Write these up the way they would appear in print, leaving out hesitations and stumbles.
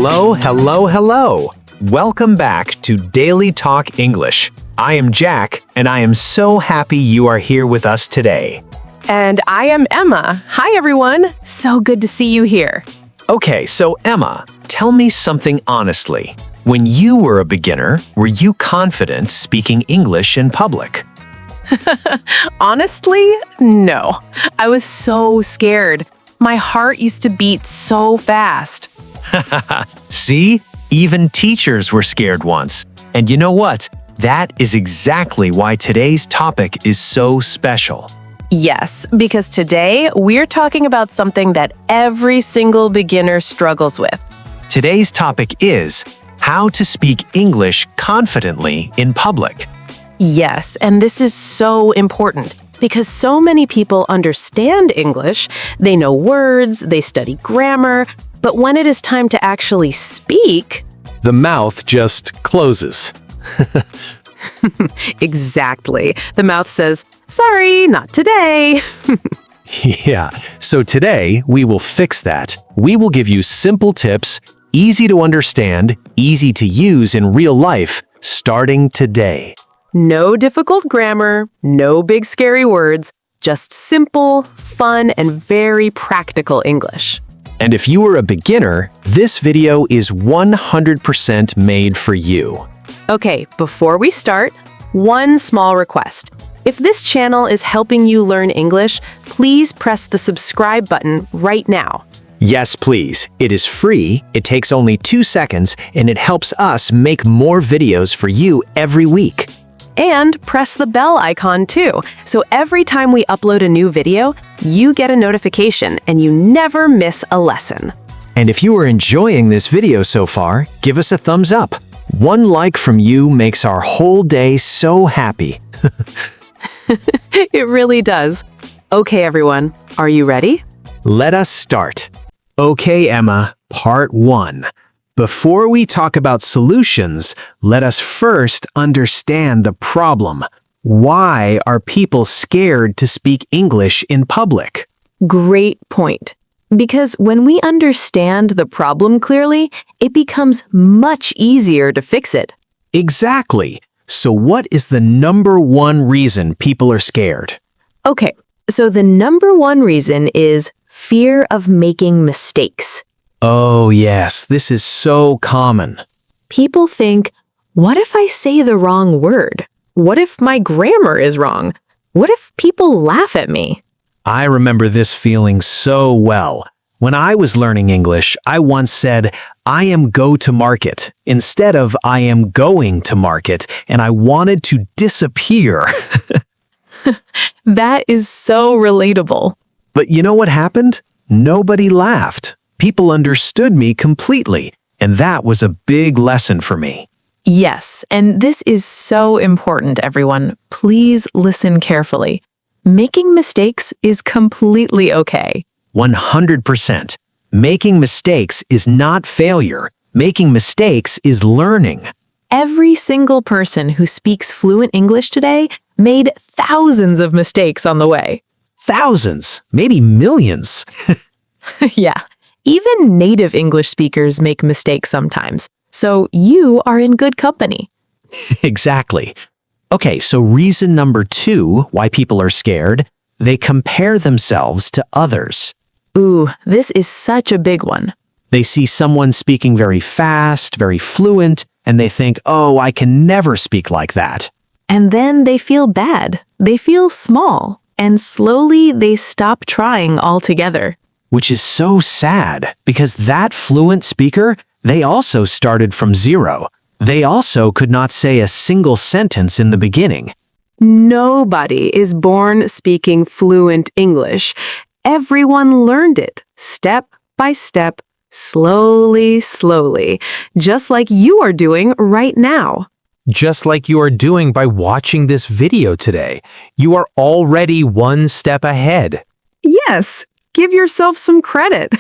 Hello, hello, hello. Welcome back to Daily Talk English. I am Jack, and I am so happy you are here with us today. And I am Emma. Hi, everyone. So good to see you here. Okay, so Emma, tell me something honestly. When you were a beginner, were you confident speaking English in public? Honestly, no. I was so scared. My heart used to beat so fast. See? Even teachers were scared once. And you know what? That is exactly why today's topic is so special. Yes, because today we're talking about something that every single beginner struggles with. Today's topic is how to speak English confidently in public. Yes, and this is so important because so many people understand English, they know words, they study grammar, but when it is time to actually speak, The mouth just closes. exactly. The mouth says, "Sorry, not today." Yeah, so today we will fix that. We will give you simple tips, easy to understand, easy to use in real life, starting today. No difficult grammar, no big scary words, just simple, fun, and very practical English. And if you are a beginner, this video is 100% made for you. Okay, before we start, one small request. If this channel is helping you learn English, please press the subscribe button right now. Yes, please. It is free, it takes only 2 seconds, and it helps us make more videos for you every week. And press the bell icon too, so every time we upload a new video, you get a notification and you never miss a lesson. And if you are enjoying this video so far, give us a thumbs up. One like from you makes our whole day so happy. It really does. Okay, everyone, are you ready? Let us start. Okay, Emma, part 1. Before we talk about solutions, let us first understand the problem. Why are people scared to speak English in public? Great point. Because when we understand the problem clearly, it becomes much easier to fix it. Exactly. So what is the number one reason people are scared? Okay, so the number one reason is fear of making mistakes. Oh yes, this is so common. People think, what if I say the wrong word? What if my grammar is wrong? What if people laugh at me? I remember this feeling so well. When I was learning English, I once said, I am go to market, instead of I am going to market, and I wanted to disappear. That is so relatable. But you know what happened? Nobody laughed. People understood me completely, and that was a big lesson for me. Yes, and this is so important, everyone. Please listen carefully. Making mistakes is completely okay. 100%. Making mistakes is not failure. Making mistakes is learning. Every single person who speaks fluent English today made thousands of mistakes on the way. Thousands, maybe millions. Yeah, even native English speakers make mistakes sometimes, so you are in good company. Exactly. Okay, so reason number 2 why people are scared, they compare themselves to others. Ooh, this is such a big one. They see someone speaking very fast, very fluent, and they think, oh, I can never speak like that. And then they feel bad. They feel small, and slowly they stop trying altogether. Which is so sad, because that fluent speaker, they also started from zero. They also could not say a single sentence in the beginning. Nobody is born speaking fluent English. Everyone learned it, step by step, slowly, slowly, just like you are doing right now. Just like you are doing by watching this video today. You are already one step ahead. Yes, give yourself some credit.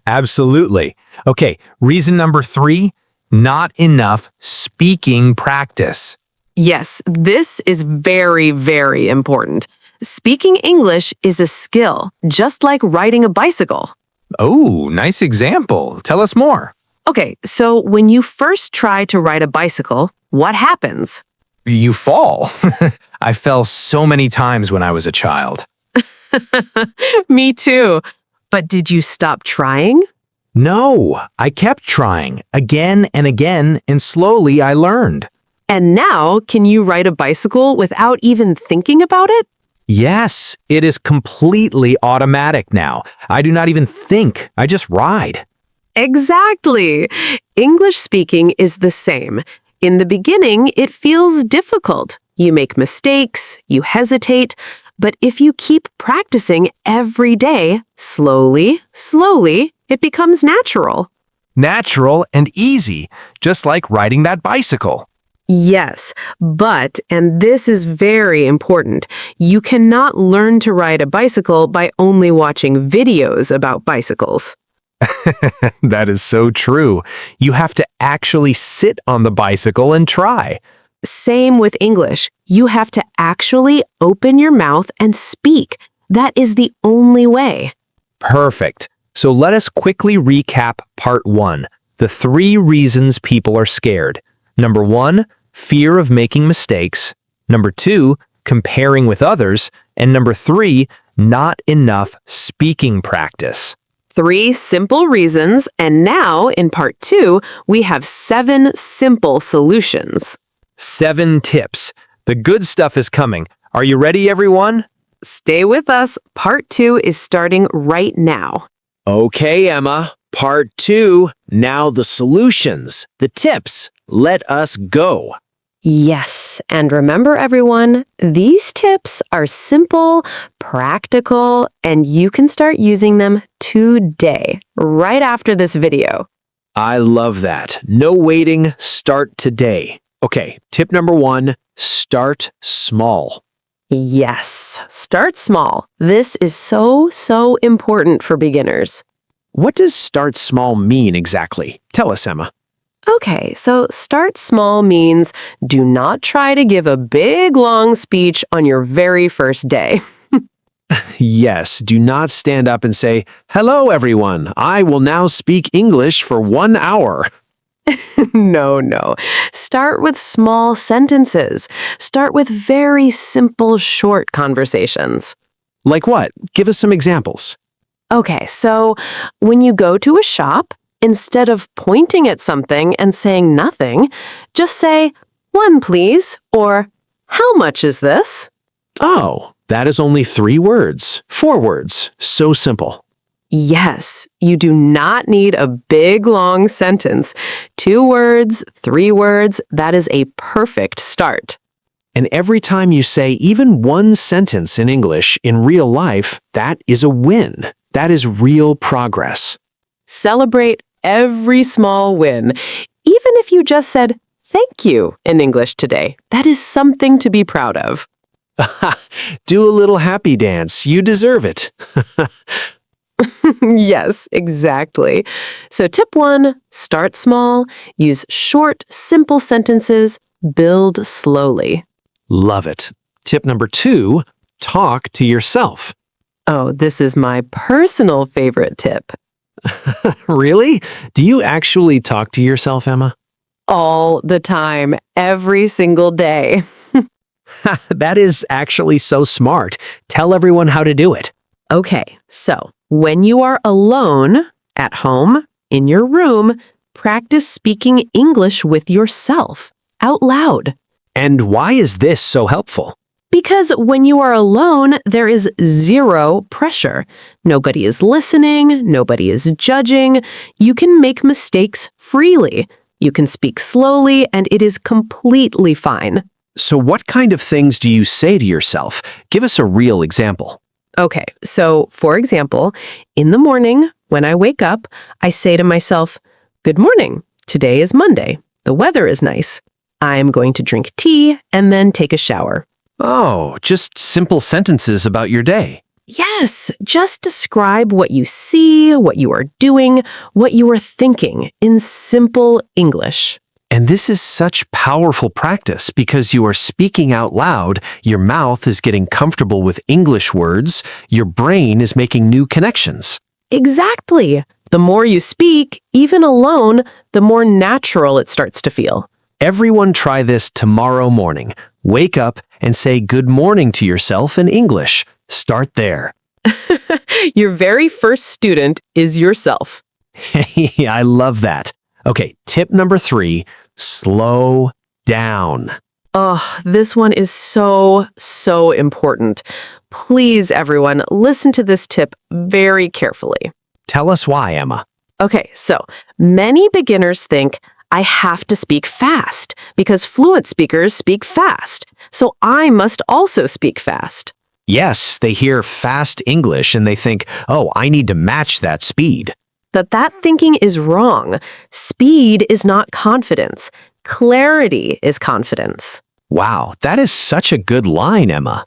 Absolutely. Okay, reason number 3, not enough speaking practice. Yes, this is very, very important. Speaking English is a skill, just like riding a bicycle. Oh, nice example. Tell us more. Okay, so when you first try to ride a bicycle, what happens? You fall. I fell so many times when I was a child. Me too. But did you stop trying? No, I kept trying again and again, and slowly I learned. And now, can you ride a bicycle without even thinking about it? Yes, it is completely automatic now. I do not even think, I just ride. Exactly. English speaking is the same. In the beginning, it feels difficult. You make mistakes, you hesitate, but if you keep practicing every day, slowly, it becomes natural. Natural and easy, just like riding that bicycle. Yes, but, and this is very important, you cannot learn to ride a bicycle by only watching videos about bicycles. That is so true. You have to actually sit on the bicycle and try. Same with English. You have to actually open your mouth and speak. That is the only way. Perfect. So let us quickly recap part 1. The 3 reasons people are scared. Number 1, fear of making mistakes. Number 2, comparing with others. And number 3, not enough speaking practice. 3 simple reasons, and now in part 2, we have 7 simple solutions. 7 tips. The good stuff is coming. Are you ready, everyone? Stay with us. Part 2 is starting right now. Okay, Emma. Part 2. Now the solutions, the tips. Let us go. Yes, and remember everyone, these tips are simple, practical, and you can start using them today, right after this video. I love that. No waiting. Start today. Okay, tip number 1, start small. Yes, start small. This is so important for beginners. What does start small mean exactly? Tell us, Emma. Okay, so start small means do not try to give a big long speech on your very first day. Yes, do not stand up and say, "Hello, everyone. I will now speak English for 1 hour." No. Start with small sentences. Start with very simple, short conversations. Like what? Give us some examples. Okay, so when you go to a shop, instead of pointing at something and saying nothing, just say, "1, please," or "How much is this?" Oh, that is only 3 words. 4 words. So simple. Yes, you do not need a big, long sentence. 2 words, 3 words, that is a perfect start. And every time you say even one sentence in English in real life, that is a win. That is real progress. Celebrate every small win. Even if you just said, "Thank you" in English today, that is something to be proud of. Do a little happy dance. You deserve it. Yes, exactly. So tip 1, start small, use short, simple sentences, build slowly. Love it. Tip number 2, talk to yourself. Oh, this is my personal favorite tip. Really? Do you actually talk to yourself, Emma? All the time, every single day. That is actually so smart. Tell everyone how to do it. Okay, so when you are alone, at home, in your room, practice speaking English with yourself, out loud. And why is this so helpful? Because when you are alone, there is 0 pressure. Nobody is listening, nobody is judging. You can make mistakes freely. You can speak slowly, and it is completely fine. So what kind of things do you say to yourself? Give us a real example. Okay, so for example, in the morning, when I wake up, I say to myself, "Good morning. Today is Monday. The weather is nice. I am going to drink tea and then take a shower." Oh, just simple sentences about your day. Yes, just describe what you see, what you are doing, what you are thinking in simple English. And this is such powerful practice because you are speaking out loud, your mouth is getting comfortable with English words, your brain is making new connections. Exactly. The more you speak, even alone, the more natural it starts to feel. Everyone try this tomorrow morning. Wake up and say good morning to yourself in English. Start there. Your very first student is yourself. I love that. Okay, tip number 3, slow down. Oh, this one is so important. Please, everyone, listen to this tip very carefully. Tell us why, Emma. Okay, so many beginners think I have to speak fast because fluent speakers speak fast. So I must also speak fast. Yes, they hear fast English and they think, oh, I need to match that speed. But that thinking is wrong. Speed is not confidence. Clarity is confidence. Wow, that is such a good line, Emma.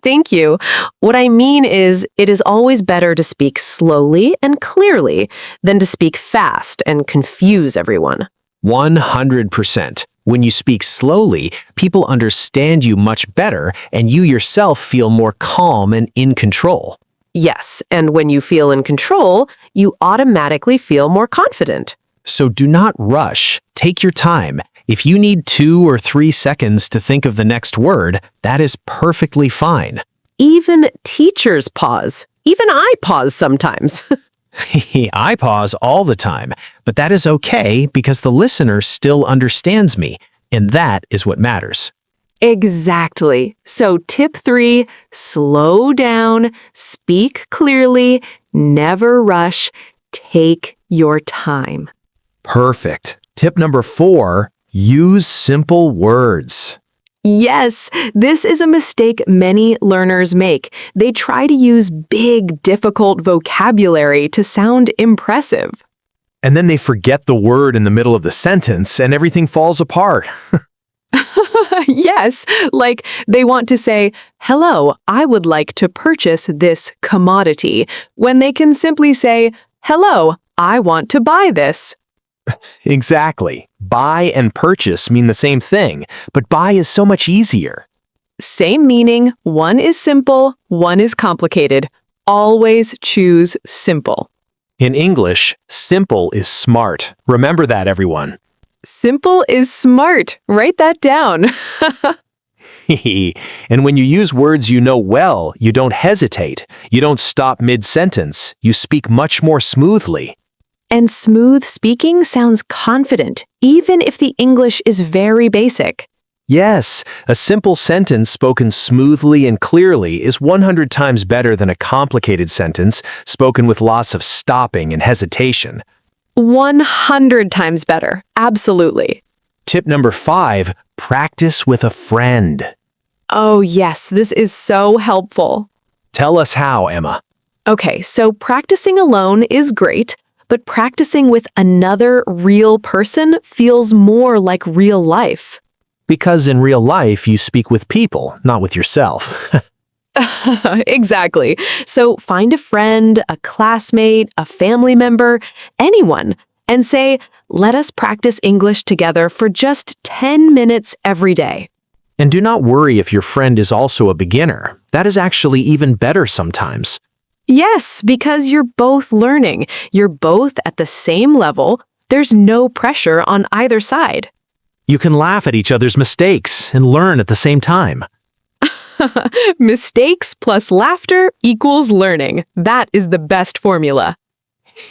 Thank you. What I mean is, it is always better to speak slowly and clearly than to speak fast and confuse everyone. 100%. When you speak slowly, people understand you much better and you yourself feel more calm and in control. Yes, and when you feel in control, you automatically feel more confident. So do not rush. Take your time. If you need 2 or 3 seconds to think of the next word, that is perfectly fine. Even teachers pause. Even I pause sometimes. I pause all the time, but that is okay because the listener still understands me, and that is what matters. Exactly. So tip 3, slow down, speak clearly, never rush, take your time. Perfect. Tip number 4, use simple words. Yes, this is a mistake many learners make. They try to use big, difficult vocabulary to sound impressive. And then they forget the word in the middle of the sentence and everything falls apart. Yes, like they want to say, hello, I would like to purchase this commodity, when they can simply say, hello, I want to buy this. Exactly. Buy and purchase mean the same thing, but buy is so much easier. Same meaning, one is simple, one is complicated. Always choose simple. In English, simple is smart. Remember that, everyone. Simple is smart. Write that down. And when you use words you know well, you don't hesitate. You don't stop mid-sentence. You speak much more smoothly. And smooth speaking sounds confident, even if the English is very basic. Yes, a simple sentence spoken smoothly and clearly is 100 times better than a complicated sentence spoken with lots of stopping and hesitation. 100 times better. Absolutely. Tip number 5, practice with a friend. Oh, yes, this is so helpful. Tell us how, Emma. Okay, so practicing alone is great, but practicing with another real person feels more like real life. Because in real life, you speak with people, not with yourself. Exactly. So find a friend, a classmate, a family member, anyone, and say, let us practice English together for just 10 minutes every day. And do not worry if your friend is also a beginner. That is actually even better sometimes. Yes, because you're both learning. You're both at the same level. There's no pressure on either side. You can laugh at each other's mistakes and learn at the same time. Mistakes plus laughter equals learning. That is the best formula.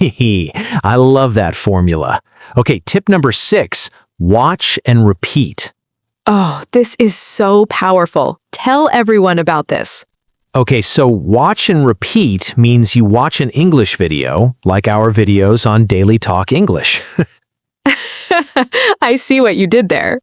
I love that formula. Okay, tip number 6, watch and repeat. Oh, this is so powerful. Tell everyone about this. Okay, so watch and repeat means you watch an English video, like our videos on DailyTalk English. I see what you did there.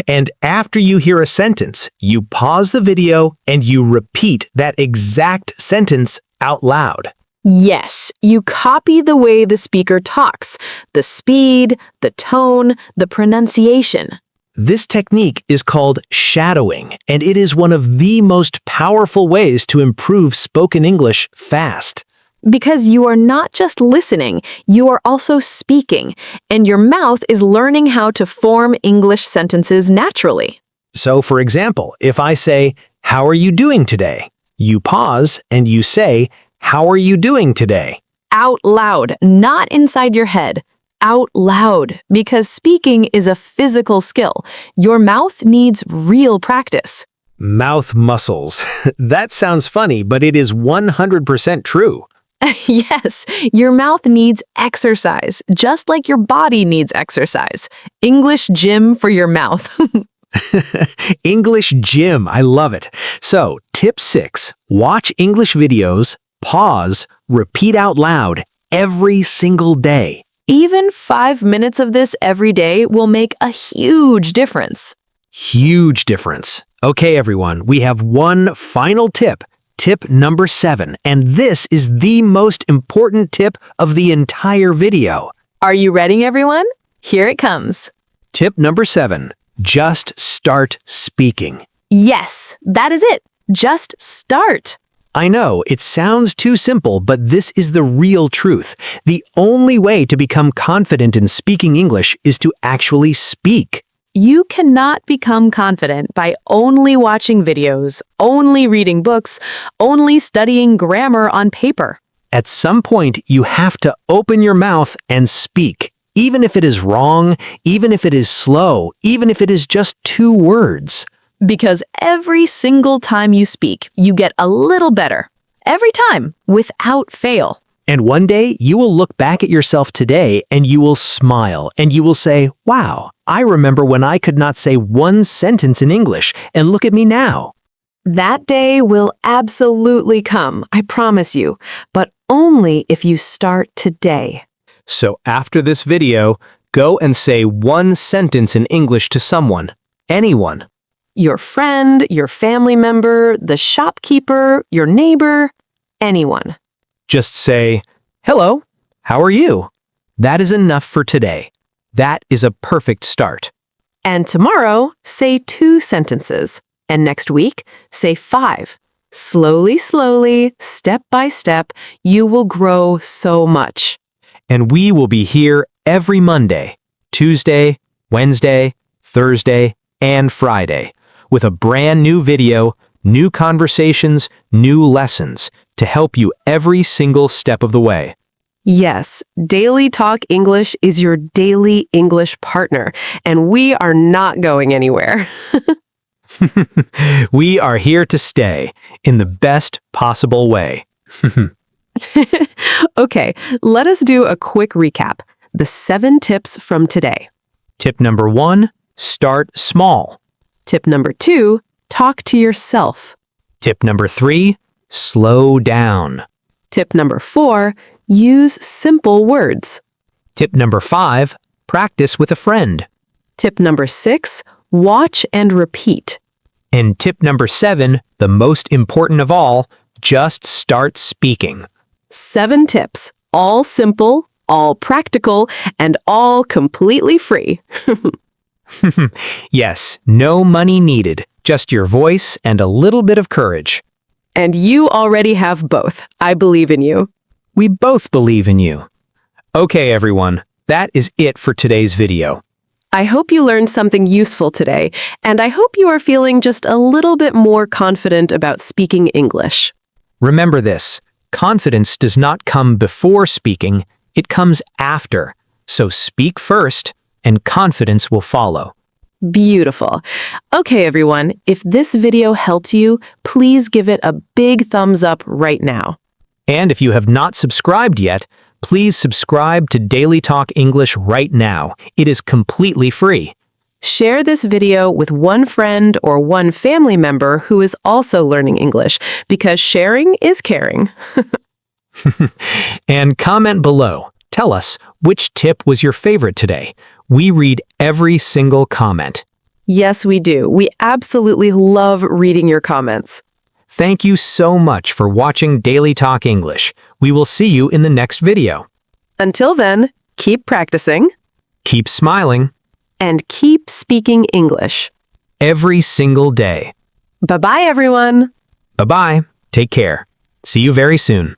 And after you hear a sentence, you pause the video and you repeat that exact sentence out loud. Yes, you copy the way the speaker talks, the speed, the tone, the pronunciation. This technique is called shadowing, and it is one of the most powerful ways to improve spoken English fast. Because you are not just listening, you are also speaking, and your mouth is learning how to form English sentences naturally. So, for example, if I say, "How are you doing today?" You pause and you say, How are you doing today? Out loud, not inside your head. Out loud, because speaking is a physical skill. Your mouth needs real practice. Mouth muscles. That sounds funny, but it is 100% true. Yes, your mouth needs exercise, just like your body needs exercise. English gym for your mouth. English gym, I love it. So, tip 6, watch English videos, pause, repeat out loud every single day. Even 5 minutes of this every day will make a huge difference. Huge difference. Okay, everyone, we have one final tip. Tip number 7, and this is the most important tip of the entire video. Are you ready, everyone? Here it comes. Tip number 7, just start speaking. Yes, that is it. Just start. I know, it sounds too simple, but this is the real truth. The only way to become confident in speaking English is to actually speak. You cannot become confident by only watching videos, only reading books, only studying grammar on paper. At some point, you have to open your mouth and speak, even if it is wrong, even if it is slow, even if it is just 2 words. Because every single time you speak, you get a little better. Every time, without fail. And one day, you will look back at yourself today and you will smile and you will say, wow, I remember when I could not say one sentence in English, and look at me now. That day will absolutely come, I promise you, but only if you start today. So after this video, go and say one sentence in English to someone, anyone. Your friend, your family member, the shopkeeper, your neighbor, anyone. Just say, hello, how are you? That is enough for today. That is a perfect start. And tomorrow, say 2 sentences. And next week, say 5. Slowly, slowly, step by step, you will grow so much. And we will be here every Monday, Tuesday, Wednesday, Thursday, and Friday, with a brand new video, new conversations, new lessons to help you every single step of the way. Yes, Daily Talk English is your daily English partner, and we are not going anywhere. We are here to stay in the best possible way. Okay, let us do a quick recap. The 7 tips from today. Tip number 1, start small. Tip number 2, talk to yourself. Tip number 3, slow down. Tip number 4, use simple words. Tip number 5, practice with a friend. Tip number 6, watch and repeat. And tip number 7, the most important of all, just start speaking. 7 tips, all simple, all practical, and all completely free. Yes, no money needed, just your voice and a little bit of courage. And you already have both. I believe in you. We both believe in you. Okay, everyone, that is it for today's video. I hope you learned something useful today, and I hope you are feeling just a little bit more confident about speaking English. Remember this, confidence does not come before speaking, it comes after. So speak first, and confidence will follow. Beautiful. Okay, everyone, if this video helped you, please give it a big thumbs up right now. And if you have not subscribed yet, please subscribe to Daily Talk English right now. It is completely free. Share this video with one friend or one family member who is also learning English, because sharing is caring. And comment below. Tell us which tip was your favorite today. We read every single comment. Yes, we do. We absolutely love reading your comments. Thank you so much for watching Daily Talk English. We will see you in the next video. Until then, keep practicing Keep smiling and keep speaking English. every single day. Bye-bye, everyone. Bye-bye. Take care. See you very soon.